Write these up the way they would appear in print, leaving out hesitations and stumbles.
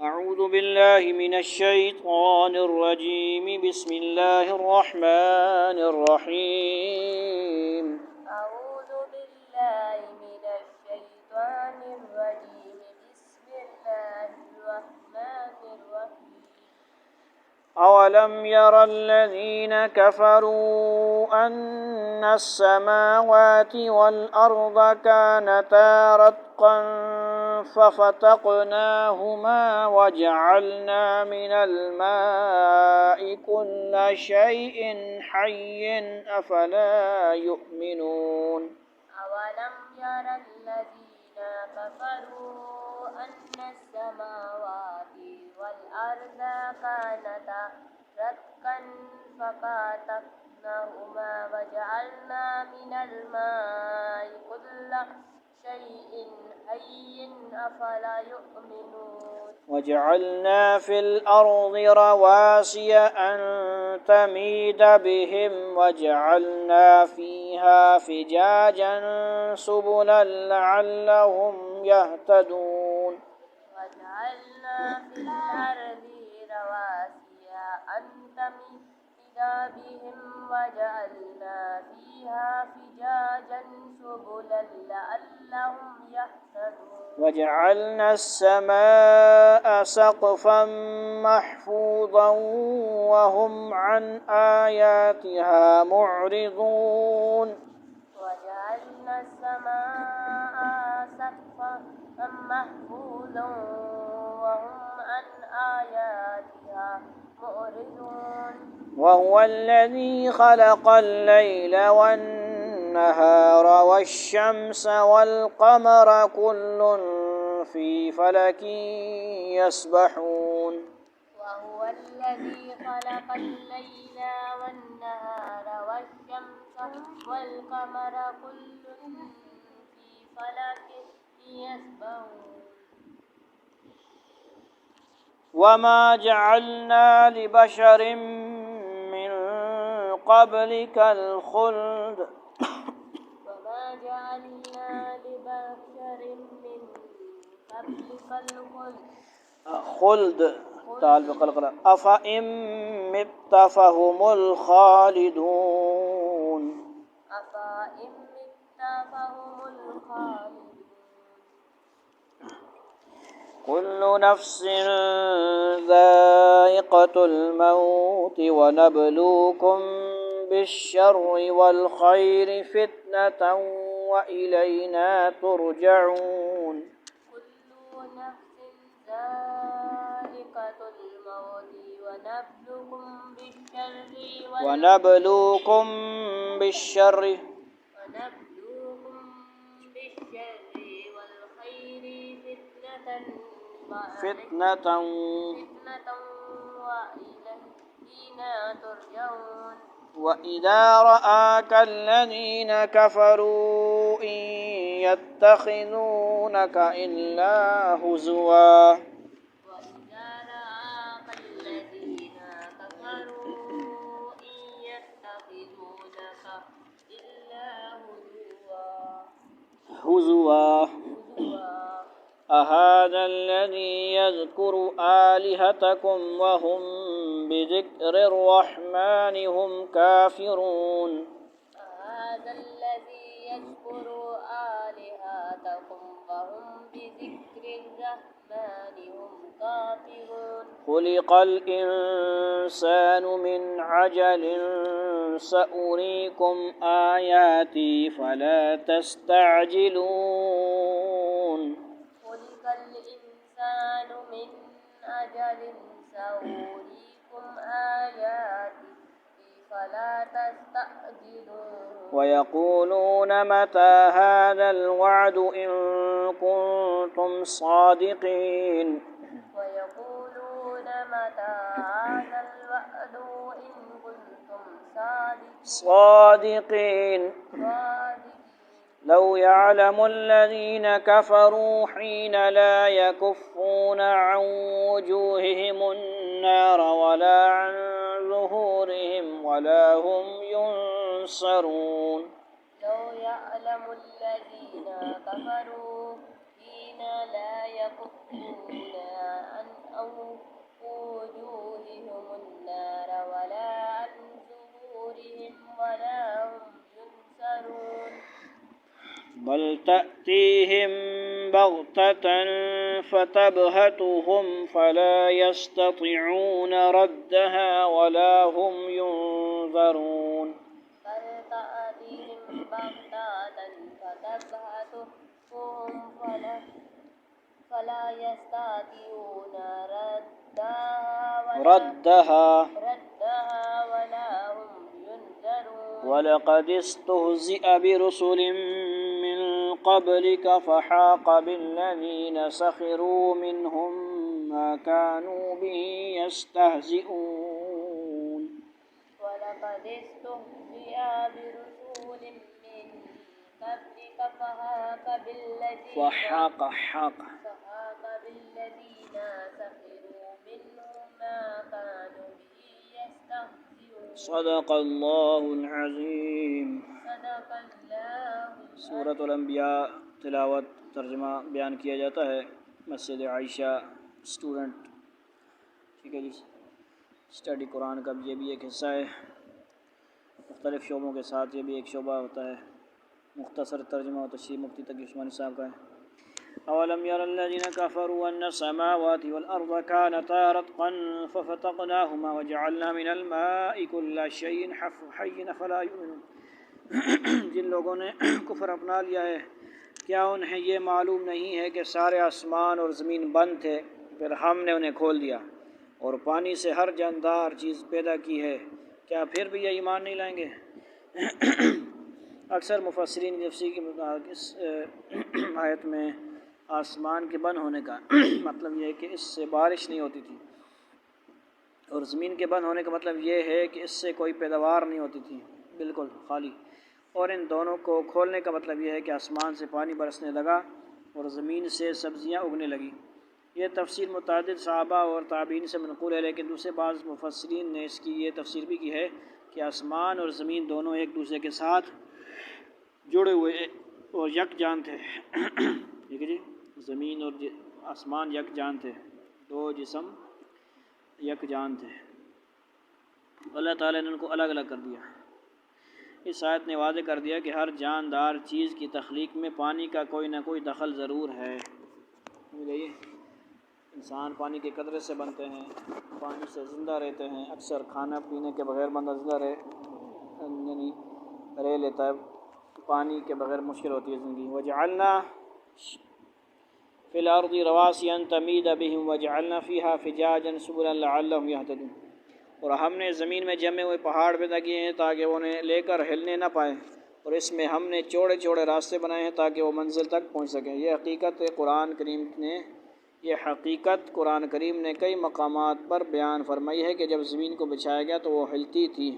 أعوذ بالله من الشيطان الرجيم. بسم الله الرحمن الرحيم. أعوذ بالله من الشيطان الرجيم. بسم الله الرحمن الرحيم. أولم ير الذين كفروا أن السماوات والأرض كانتا رتقا ففتقناهما وجعلنا من الماء كل شيء حي أفلا يؤمنون أولم ير الذين كفروا أن السماوات والأرض كانتا رتقا ففتقناهما وجعلنا من الماء كل شيء حي أفلا يؤمنون وجعلنا في الأرض رواسي أن تميد بهم وجعلنا فيها فجاجا سبلا لعلهم يهتدون وجعلنا في الأرض رواسي أن تميد بهم وجعلنا فيها فجاجا سبلا لعلهم يهتدون وجعلنا السماء سقفا محفوظا وهم عن آياتها معرضون وجعلنا السماء سقفا محفوظا وهم عن آياتها معرضون وهو الذي خلق الليل والنهار والشمس والقمر كل في فلك يسبحون وهو الذي خلق الليل والنهار والشمس والقمر كل في فلك يسبحون وما جعلنا لبشر من قبلك الخلد وما جعلنا لبشر من قبلك خلد تعال بقلقلة أفإن مت فهم الخالدون أفإن مت فهم الخالدون كل نفس ذائقة الموت ونبلوكم بالشر والخير فتنة وإلينا ترجعون كل نفس ذائقة الموت ونبلوكم بالشر والخير فتنة وإلينا ترجعون وإذا رآك الذين كفروا إن يتخذونك إلا هزوا وإذا رآك الذين كفروا إن يتخذونك إلا هزوا أهذا الذي يذكر آلهتكم وهم بذكر الرحمن هم كافرون هذا الذي يذكر آلهتكم وهم بذكر الرحمن هم كافرون خلق الإنسان من عجل سأريكم آياتي فلا تستعجلون خلق الإنسان من أجل سأريكم آياتي فلا تستعجلون ويقولون متى هذا الوعد إن كنتم صادقين ويقولون متى هذا الوعد إن كنتم صادقين لو يعلم الذين كفروا حين لا يكفون عن وجوههم النار ولا عن ظهورهم ولا هم ينصرون لو يعلم الذين كفروا حين لا يكفون عن عن وجوههم النار ولا عن ظهورهم ولا هم ينصرون بل تأتيهم بغتة فتبهتهم فلا يستطيعون ردها ولا هم ينظرون بل تأتيهم بغتة فتبهتهم فلا يستطيعون ردها ولا هم ينظرون ولقد استهزئ برسل من قبلك فحاق بالذين سخروا منهم ما كانوا به يستهزئون ولقد استهزئ برسول من قبلك فحاق بالذين سخروا منهم ما كانوا به يستهزئون صدق اللہ العظیم. صدق اللہ سورۃ الانبیاء تلاوت ترجمہ بیان کیا جاتا ہے مسجد عائشہ اسٹوڈنٹ. ٹھیک ہے جی. اسٹڈی قرآن کا یہ بھی ایک حصہ ہے. مختلف شعبوں کے ساتھ یہ بھی ایک شعبہ ہوتا ہے. مختصر ترجمہ و تشریح مفتی تقی عثمانی صاحب کا ہے. اولم یر الذین کفروا ان السماوات والارض كانتا رتقا ففتقناهما وجعلنا من الماء كل شيء حي فلا يؤمنون. جن لوگوں نے کفر اپنا لیا ہے کیا انہیں یہ معلوم نہیں ہے کہ سارے آسمان اور زمین بند تھے پھر ہم نے انہیں کھول دیا اور پانی سے ہر جاندار چیز پیدا کی ہے کیا پھر بھی یہ ایمان نہیں لائیں گے؟ اکثر مفسرین کی تفسیر کے مطابق اس آیت میں آسمان کے بند ہونے کا مطلب یہ ہے کہ اس سے بارش نہیں ہوتی تھی اور زمین کے بند ہونے کا مطلب یہ ہے کہ اس سے کوئی پیداوار نہیں ہوتی تھی بالکل خالی. اور ان دونوں کو کھولنے کا مطلب یہ ہے کہ آسمان سے پانی برسنے لگا اور زمین سے سبزیاں اگنے لگیں. یہ تفسیر متعدد صحابہ اور تابعین سے منقول ہے لیکن دوسرے بعض مفسرین نے اس کی یہ تفسیر بھی کی ہے کہ آسمان اور زمین دونوں ایک دوسرے کے ساتھ جڑے ہوئے اور یک جان تھے. ٹھیک ہے جی. زمین اور آسمان یک جان تھے. دو جسم یک جان تھے. اللہ تعالیٰ نے ان کو الگ الگ کر دیا. اس آیت نے واضح کر دیا کہ ہر جاندار چیز کی تخلیق میں پانی کا کوئی نہ کوئی دخل ضرور ہے. انسان پانی کے قطرے سے بنتے ہیں, پانی سے زندہ رہتے ہیں. اکثر کھانا پینے کے بغیر بندہ زندہ رہ لیتا ہے. پانی کے بغیر مشکل ہوتی ہے زندگی. وجعلنا فی الارض رواسیا ان تمید بہم وجعلنا فیہا فجاجا سبلا لعلہم یہتدون. اور ہم نے زمین میں جمے ہوئے پہاڑ پیدا کیے ہیں تاکہ وہ انہیں لے کر ہلنے نہ پائیں اور اس میں ہم نے چوڑے چوڑے راستے بنائے ہیں تاکہ وہ منزل تک پہنچ سکیں. یہ حقیقت قرآن کریم نے کئی مقامات پر بیان فرمائی ہے کہ جب زمین کو بچھایا گیا تو وہ ہلتی تھی.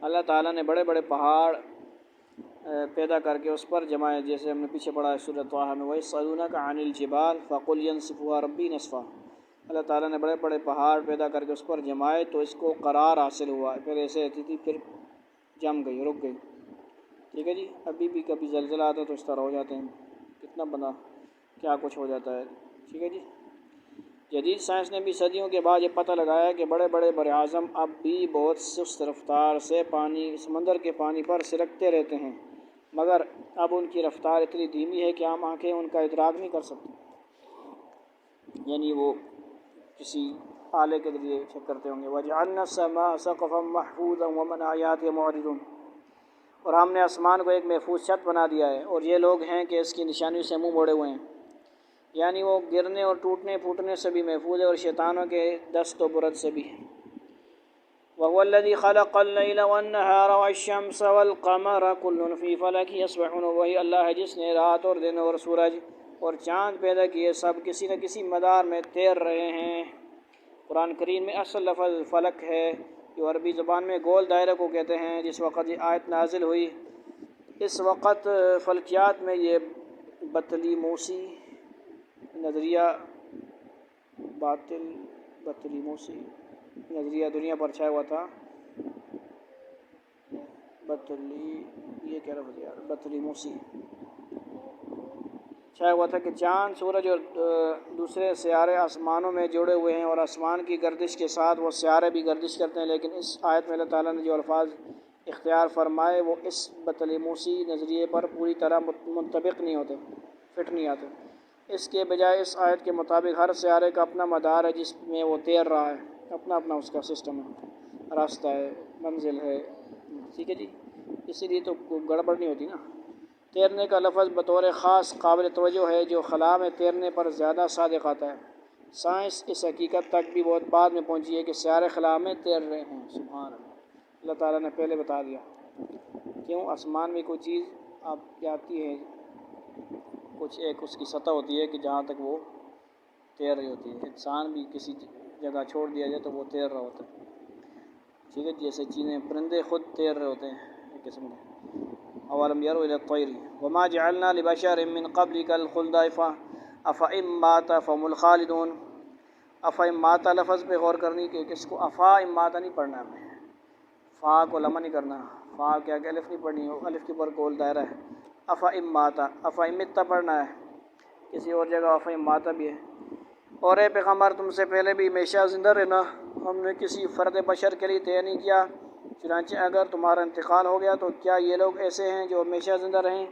اللہ تعالیٰ نے بڑے بڑے پہاڑ پیدا کر کے اس پر جمائے, جیسے ہم نے پیچھے پڑھا ہے سورۃ طٰہٰ میں وَيَسْأَلُونَكَ عَنِ الْجِبَالِ فَقُلْ يَنسِفُهَا رَبِّي نَسْفًا. اللہ تعالیٰ نے بڑے بڑے پہاڑ پیدا کر کے اس پر جمائے تو اس کو قرار حاصل ہوا. پھر ایسے رہتی تھی پھر جم گئی, رک گئی. ٹھیک ہے جی. ابھی بھی کبھی زلزلہ آتا ہے تو اس طرح ہو جاتے ہیں. کتنا بنا کیا کچھ ہو جاتا ہے. ٹھیک ہے جی. جدید سائنس نے بھی صدیوں کے بعد یہ پتہ لگایا کہ بڑے بڑے براعظم اب بھی بہت سست رفتار سے سمندر کے پانی پر سرکتے رہتے ہیں, مگر اب ان کی رفتار اتنی دھیمی ہے کہ عام آنکھیں ان کا ادراک نہیں کر سکتی. یعنی وہ کسی آلے کے ذریعے چیک کرتے ہوں گے. وَجَعَلْنَا السَّمَاءَ سَقْفًا مَحْفُوظًا وَمِنْ آيَاتِهِ مُعْرِضُونَ. اور ہم نے آسمان کو ایک محفوظ چھت بنا دیا ہے اور یہ لوگ ہیں کہ اس کی نشانیوں سے منہ موڑے ہوئے ہیں. یعنی وہ گرنے اور ٹوٹنے پھوٹنے سے بھی محفوظ ہے اور شیطانوں کے دست و برد سے بھی. وَهُوَ الَّذِي خَلَقَ اللَّيْلَ وَالنَّهَارَ وَالشَّمْسَ وَالْقَمَرَ كُلٌّ فِي فَلَكٍ يَسْبَحُونَ. وہی اللہ ہے جس نے رات اور دن اور سورج اور چاند پیدا کیے, سب کسی نہ کسی مدار میں تیر رہے ہیں. قرآن کریم میں اصل لفظ فلک ہے جو عربی زبان میں گول دائرہ کو کہتے ہیں. جس وقت یہ آیت نازل ہوئی اس وقت فلکیات میں یہ بطلیموسی نظریہ دنیا پر چھایا ہوا تھا. بطلیموسی چھایا ہوا تھا کہ چاند، سورج اور دوسرے سیارے آسمانوں میں جڑے ہوئے ہیں اور آسمان کی گردش کے ساتھ وہ سیارے بھی گردش کرتے ہیں، لیکن اس آیت میں اللہ تعالیٰ نے جو الفاظ اختیار فرمائے وہ اس بطلیموسی نظریے پر پوری طرح منطبق نہیں ہوتے، فٹ نہیں آتے۔ اس کے بجائے اس آیت کے مطابق ہر سیارے کا اپنا مدار ہے جس میں وہ تیر رہا ہے، اپنا اپنا اس کا سسٹم ہے، راستہ ہے، منزل ہے، ٹھیک ہے جی، اسی لیے تو کوئی گڑبڑ نہیں ہوتی نا۔ تیرنے کا لفظ بطور خاص قابل توجہ ہے جو خلا میں تیرنے پر زیادہ صادق آتا ہے۔ سائنس اس حقیقت تک بھی بہت بعد میں پہنچی ہے کہ سیارے خلا میں تیر رہے ہیں، سبحان اللہ۔ اللہ تعالیٰ نے پہلے بتا دیا، کیوں آسمان میں کوئی چیز آپ جاتی ہے، کچھ ایک اس کی سطح ہوتی ہے کہ جہاں تک وہ تیر رہی ہوتی ہے۔ انسان بھی کسی جگہ چھوڑ دیا جائے تو وہ تیر رہا ہوتا ہے، ٹھیک ہے، جیسے چیزیں پرندے خود تیر رہے ہوتے ہیں ایک قسم کے۔ اولم یروا الی الطیر وما جعلنا لبشر من قبلک الخلد افإن مات فهم الخالدون۔ افإن مات لفظ پہ غور کرنی کہ کس کو افا مات نہیں پڑھنا ہے، ہمیں فا کو لمع نہیں کرنا، فا کیا کہ الف نہیں پڑھنی، الف کے اوپر گول دائرہ ہے۔ افإن مات، افإن مت پڑھنا ہے، کسی اور جگہ افإن مات بھی ہے۔ اور اے پیغمبر تم سے پہلے بھی ہمیشہ زندہ رہنا ہم نے کسی فرد بشر کے لیے طے نہیں کیا، چنانچہ اگر تمہارا انتقال ہو گیا تو کیا یہ لوگ ایسے ہیں جو ہمیشہ زندہ رہیں؟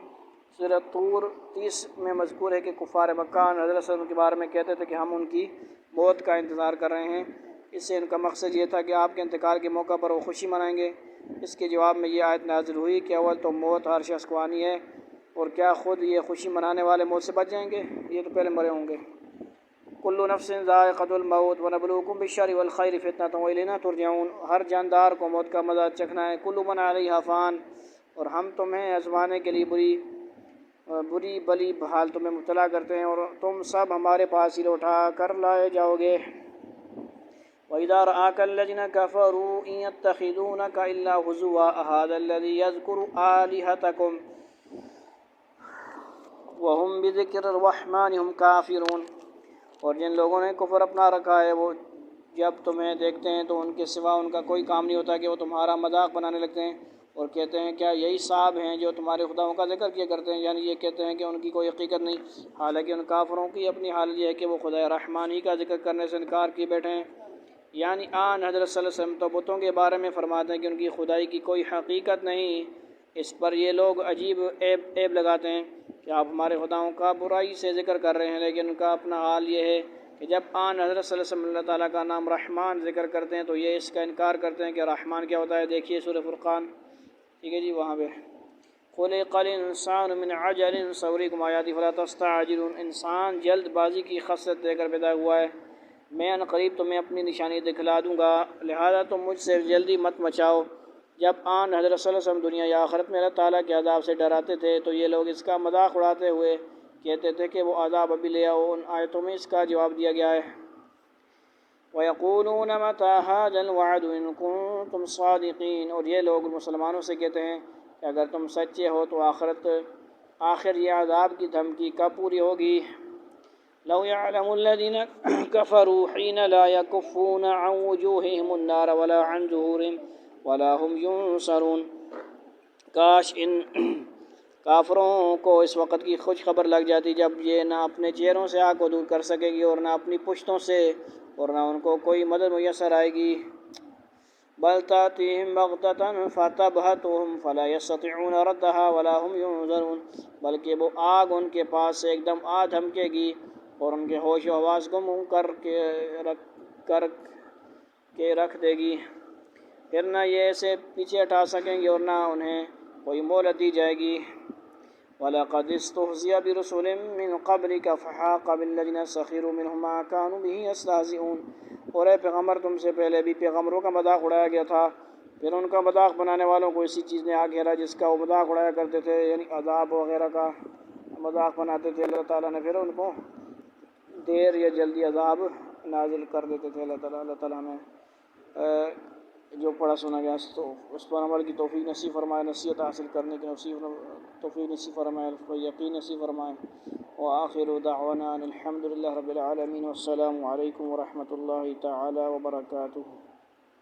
سورۃ طور 30 میں مذکور ہے کہ کفار مکہ حضرت صلی اللہ علیہ وسلم کے بارے میں کہتے تھے کہ ہم ان کی موت کا انتظار کر رہے ہیں، اس سے ان کا مقصد یہ تھا کہ آپ کے انتقال کے موقع پر وہ خوشی منائیں گے۔ اس کے جواب میں یہ آیت نازل ہوئی کہ اول تو موت ہر شخص کو آنی ہے، اور کیا خود یہ خوشی منانے والے موت سے بچ جائیں گے؟ یہ تو پہلے مرے ہوں گے۔ کل نفس ذائقۃ الموت ونبلوکم بالشر والخیر فتنۃ والینا ترجعون۔ ہر جاندار کو موت کا مزہ چکھنا ہے۔ کل من علیہا فان، اور ہم تمہیں آزمانے کے لیے بری بلی حال تمہیں مبتلا کرتے ہیں، اور تم سب ہمارے پاس ہی لوٹا کر لائے جاؤ گے۔ وَإِذَا رَآكَ الَّذِينَ كَفَرُوا إِن يَتَّخِذُونَكَ إِلَّا هُزُوًا أَهَذَا الَّذِي يَذْكُرُ آلِهَتَكُمْ وَهُمْ بِذِكْرِ الرَّحْمَنِ هُمْ كَافِرُونَ۔ اور جن لوگوں نے کفر اپنا رکھا ہے وہ جب تمہیں دیکھتے ہیں تو ان کے سوا ان کا کوئی کام نہیں ہوتا کہ وہ تمہارا مذاق بنانے لگتے ہیں اور کہتے ہیں کیا یہی صاحب ہیں جو تمہارے خداؤں کا ذکر کیا کرتے ہیں، یعنی یہ کہتے ہیں کہ ان کی کوئی حقیقت نہیں، حالانکہ ان کافروں کی اپنی حالت یہ ہے کہ وہ خدا رحمان ہی کا ذکر کرنے سے انکار کیے بیٹھے ہیں۔ یعنی آن حضرت صلی اللہ علیہ وسلم تو بتوں کے بارے میں فرماتے ہیں کہ ان کی خدائی کی کوئی حقیقت نہیں، اس پر یہ لوگ عجیب عیب لگاتے ہیں کہ آپ ہمارے خداؤں کا برائی سے ذکر کر رہے ہیں، لیکن ان کا اپنا حال یہ ہے کہ جب آن حضرت صلی اللہ علیہ وسلم اللہ تعالیٰ کا نام رحمان ذکر کرتے ہیں تو یہ اس کا انکار کرتے ہیں کہ رحمان کیا ہوتا ہے۔ دیکھیے سورہ فرقان، ٹھیک ہے جی، وہاں پہ خلق الانسان من عجل سأریکم آیاتی فلا تستعجلون۔ انسان جلد بازی کی خصلت دے کر پیدا ہوا ہے، میں ان قریب تمہیں اپنی نشانی دکھلا دوں گا، لہذا تم مجھ سے جلدی مت مچاؤ۔ جب آن حضرت صلی اللہ علیہ وسلم دنیا یا آخرت میں اللہ تعالیٰ کے عذاب سے ڈراتے تھے تو یہ لوگ اس کا مذاق اڑاتے ہوئے کہتے تھے کہ وہ عذاب ابھی لے آؤ۔ ان آیتوں میں اس کا جواب دیا گیا ہے۔ وَيَقُولُونَ مَتَىٰ هَٰذَا الْوَعْدُ إِن كُنتُمْ صَادِقِينَ۔ اور یہ لوگ مسلمانوں سے کہتے ہیں کہ اگر تم سچے ہو تو آخر یہ عذاب کی دھمکی کب پوری ہوگی؟ لَوْ يَعْلَمُ الَّذِينَ كَفَرُوا حِينَ لَا يَكُفُّونَ عَنْ وُجُوهِهِمُ النَّارَ وَلَا عَنْ ظُهُورِهِمْ وَلَا هُمْ يُنصَرُونَ۔ کاش ان کافروں کو اس وقت کی خوش خبر لگ جاتی جب یہ نہ اپنے چہروں سے آگ کو دور کر سکے گی اور نہ اپنی پشتوں سے، اور نہ ان کو کوئی مدد میسر آئے گی۔ بل تأتيهم بغتة فتبهتهم فلا يستطيعون ردها ولا هم ينظرون۔ بلکہ وہ آگ ان کے پاس سے ایک دم آ دھمکے گی اور ان کے ہوش و حواس گم کر کے رکھ دے گی، پھر نہ یہ اسے پیچھے ہٹا سکیں گے اور نہ انہیں کوئی مہلت دی جائے گی۔ وَلَقَدِ اسْتُهْزِئَ بِرُسُلٍ مِّن قَبْلِكَ فَحَاقَ بِالَّذِينَ سَخِرُوا مِنْهُم مَّا كَانُوا بِهِ يَسْتَهْزِئُونَ۔ اور اے پیغمبر تم سے پہلے بھی پیغمبروں کا مذاق اڑایا گیا تھا، پھر ان کا مذاق بنانے والوں کو اسی چیز نے آ گھیرا جس کا وہ مذاق اڑایا کرتے تھے، یعنی عذاب وغیرہ کا مذاق بناتے تھے۔ اللہ تعالیٰ نے پھر ان کو دیر یا جلدی عذاب نازل کر دیتے تھے۔ اللہ تعالیٰ نے جو پڑھا سنا گیا تو اس پر عمل کی توفیق نصیب فرمائے، نصیحت حاصل کرنے کی توفیق نصیب فرمائے، اس پر یقین نصیب فرمائے۔ وآخر دعوانا الحمد للہ رب العالمین، والسلام علیکم ورحمۃ اللہ تعالی وبرکاتہ۔